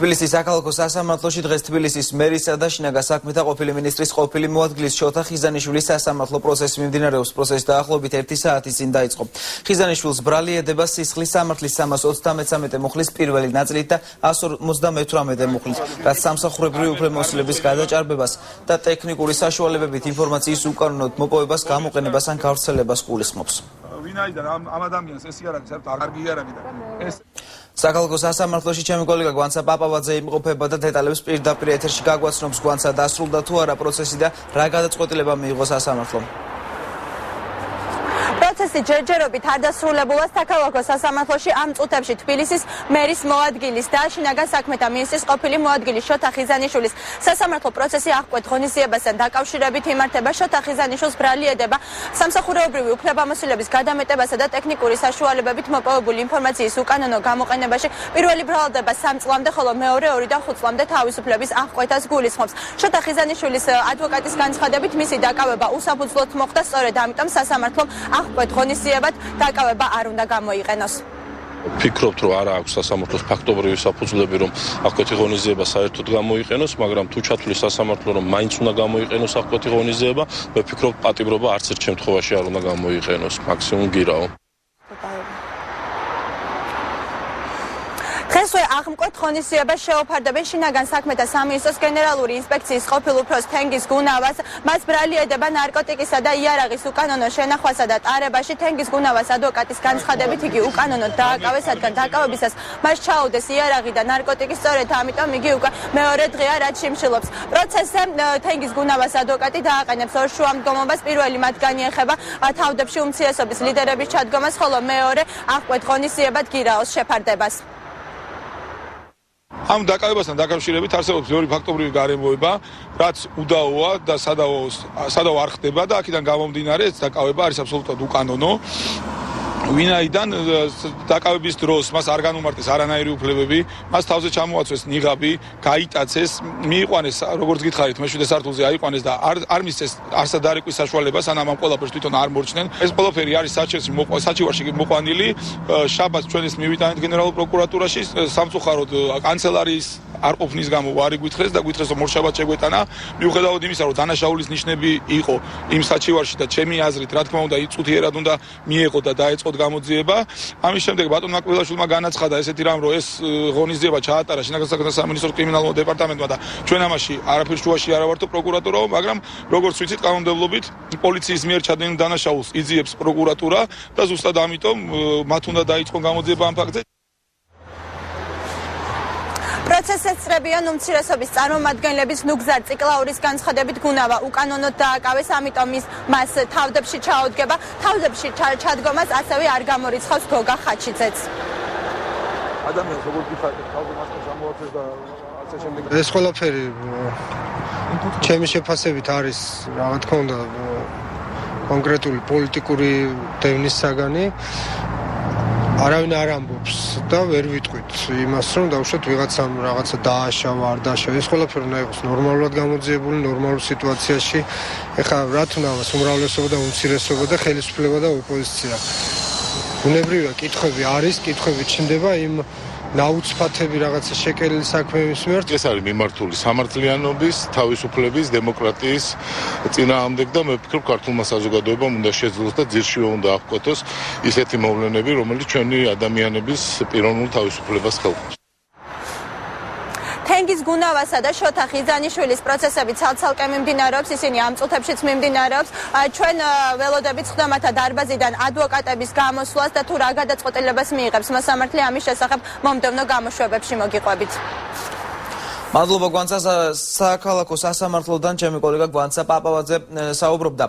თბილისის საქალაქო სასამართლოში დღეს თბილისის მერისა და შინაგან საქმეთა ყოფილი მინისტრის ყოფილი მოადგილის შოთა ხიზანიშვილის სასამართლო პროცესი მიმდინარეობს. პროცესი დაახლოებით 1 საათის წინ დაიწყო. ხიზანიშვილს ბრალი ედება სისხლის სამართლის 333 მუხლის პირველი ნაწილით და 158 მუხლით, რაც სამსახურებრივი უფლებამოსილების გადაჭარბებას და ტექნიკური საშუალებებით ინფორმაციის უკანონოდ მოპოვებას, გამოყენებას ან გავრცელებას გულისხმობს. ვინაიდან ამ ადამიანს ეს იარაღი საერთოდ არ გიარაღი და ეს საქალაქო სასამართლოში ჩემი კოლეგა გვანცა პაპავაძე იმყოფება და დეტალებს პირდაპირ ეთერში გაგვაცნობს. გვანცა დასრულდა თუ არა პროცესი და რა გადაწყვეტილება მიიღო სასამართლომ. პროცესი ჯერჯერობით არ დასრულებულა საქალაქო სასამართლოში ამ წუთებში თბილისის მერის მოადგილის და შინაგან საქმეთა მინისტრის ყოფილი მოადგილის შოთა ხიზანიშვილის სასამართლო პროცესი აღკვეთ ღონისძიებასთან დაკავშირებით იმართება. შოთა ხიზანიშვილს ბრალი ედება სამსახურეობრივი უფლებამოსილების გადამეტებასა და ტექნიკური საშუალებებით მოპოვებული ინფორმაციის უკანონო გამოყენებაში. პირველი ბრალდება 3 წლამდე, ხოლო მეორე 2 და 5 წლამდე თავისუფლების აღკვეთას გულისხმობს. შოთა ხიზანიშვილის ადვოკატის განცხადებით მისი დაკავება უსაფუძვლოდ მოხდა, სწორედ ამიტომ სასამართლომ აღკვეთ ღონისძიებად დაკავება არ უნდა გამოიყენოს. Ფიქრობთ, რომ არა აქვს სასამართლოს ფაქტობრივი საფუძვლები, რომ აღკვეთი ღონისძიება საერთოდ გამოიყენოს, მაგრამ თუ ჩათვლის სასამართლო, რომ მაინც უნდა გამოიყენოს აღკვეთი ღონისძიება, მე ვფიქრობ, პატიმრობა არც ერთ შემთხვევაში არ უნდა გამოიყენოს, მაქსიმუმ გირაო. დღესვე აღმკვეთ ღონისძიებას შეუფარდებენ შინაგან საქმეთა სამინისტროს გენერალური ინსპექციის ყოფილ უფროს თენგიზ გუნავას. მას ბრალი ედება ნარკოტიკისა და იარაღის უკანონო შენახვასა და ტარებაში. თენგიზ გუნავას ადვოკატის განცხადებით იგი უკანონოდ დააკავეს, რადგან დაკავებისას მას ჩაუდეს იარაღი და ნარკოტიკი, სწორედ ამიტომ იგი უკვე მეორე დღეა რაც შიმშილობს. პროცესზე თენგიზ გუნავას ადვოკატი დააყენებს 2 შუამდგომობას. პირველი მათგანი ეხება თავდებში უმცირესობის ლიდერების ჩადგომას, ხოლო მეორე აღკვეთ ღონისძიებად გირაოს შეფარდებას. ამ დაკავებასთან დაკავშირებით არსებობს ბევრი ფაქტობრივი გარემოება, რაც უდაოა და სადავო არ ხდება და აქედან გამომდინარე ეს დაკავება არის აბსოლუტურად უკანონო. ვინაიდან დაკავების დროს მას არ განუმარტეს არანაირი უფლებები, მას თავზე ჩამოაცვეს ნიღაბი, გაიტაცეს, მიიყვანეს, როგორც გითხარით, მე-7 სართულზე აიყვანეს და არ მისცეს არსა დარეკვის საშუალება, სანამ ამ ყველაფერს თვითონ არ მორჩნენ. ეს ყველაფერი არის საჩივარში მოყვანილი. შაბათს ჩვენ ეს მივიტანეთ გენერალურ პროკურატურაში, სამწუხაროდ კანცელარიის არ ყოფნის გამო არ იგვითხრეს და გვითხრეს რომ მორშაბათ შეგვეტანა. მიუხედავად იმისა, რომ დანაშაულის ნიშნები იყო იმ საჩივარში და ჩემი აზრით, რა თქმა უნდა, იწუთიერად უნდა მიეყო და დაეწყოთ გამოძიება. ამის შემდეგ ბატონ მაკვილაშვილმა განაცხადა ესეთი რამ, რომ ეს ღონისძიება ჩაატარა შინაგან საქმეთა სამინისტროს კრიმინალურ დეპარტამენტმა და ჩვენ ამაში არაფერ შუაში არ ავართო პროკურატურა, მაგრამ როგორც ვიცით, კანონმდებლობით პოლიციის მიერ ჩადენილ დანაშაულს იძიებს პროკურატურა და ზუსტად ამიტომ მათ უნდა დაიწყონ გამოძიება ამ ფაქტზე. პროცესს ეწრებიან უმცირესობის წარმომადგენლების ნუგზარ ციკლაურის განცხადებით გუნავა უკანონოდ დააკავეს, ამიტომ მას თავდებში ჩაუდგება. თავდებში ჩადგომას ასევე არ გამორიცხავს გოგა ხაჩიძეც. ადამიანს როგორ გიხარით, თავზე მასკა ჩამოაცეს და ასე შემდეგ. ეს ყველაფერი ჩემი შეფასებით არის, რა თქმა უნდა, კონკრეტული პოლიტიკური დევნის საგანი. არავინ არ ამბობს და ვერ ვიტყვით იმას, რომ დავუშვათ ვიღაცამ რაღაცა დააშავა, არ დააშავა. ეს ყველაფერი უნდა იყოს ნორმალურად გამოძიებული, ნორმალურ სიტუაციაში. ეხლა რა თქმა უნდა, უმრავლესობა და უმცირესობა და ხელისუფლება და ოპოზიცია. ბუნებრივია, კითხვები არის, კითხვები ჩნდება იმ ნაუცფათები რაღაცა შეკელილი საქმეების მიმართ. ეს არის მიმართული სამართლიანობის, თავისუფლების, დემოკრატიის წინააღმდეგ და მე ვფიქრობ, ქართულმა საზოგადოებამ უნდა შეძლოს და ძირშივე უნდა აღკვეთოს ისეთი მოვლენები, რომელიც ჩვენი ადამიანების პიროვნულ თავისუფლებას ხელხავს. თენგიზ გუნავასა და შოთა ხიზანიშვილის პროცესები ცალ-ცალკე მიმდინარეობს, ისინი ამ წუთებშიც მიმდინარეობს. ჩვენ ველოდებით ხდომათა დარბაზიდან ადვოკატების გამოსვლას და თუ რა გადაწყვეტილებას მიიღებს მოსამართლე ამის შესახებ მომდევნო გამოშვებებში მოგიყვებით. მადლობა გვანცა, საქალაქო სასამართლოდან ჩემი კოლეგა გვანცა პაპავაძე საუბრობდა.